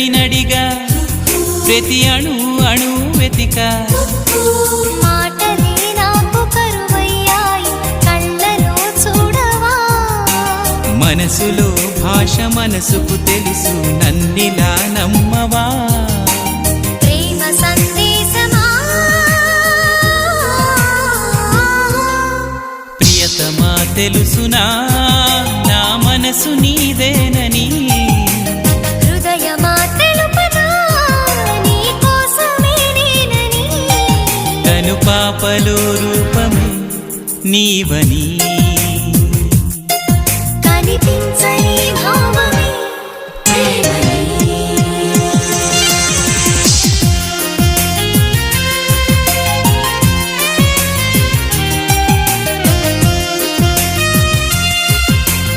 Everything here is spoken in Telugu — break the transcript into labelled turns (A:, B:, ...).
A: గడిపినడిగా ప్రతి అణు అణు వెతిక
B: మాటలే నాకు కరువయ్యాయి కళ్ళలో చూడవా
A: మనసులో భాష మనసుకు తెలుసు నన్నిలా నమ్మవా
B: ప్రేమ సందేశమా
A: ప్రియతమా తెలుసునా నా మనసు నీదేనని
B: హృదయమా తెలుపనా నీ కోసమే నేనని
A: కను పాపలో రూపమే నీవని
B: కనిపించ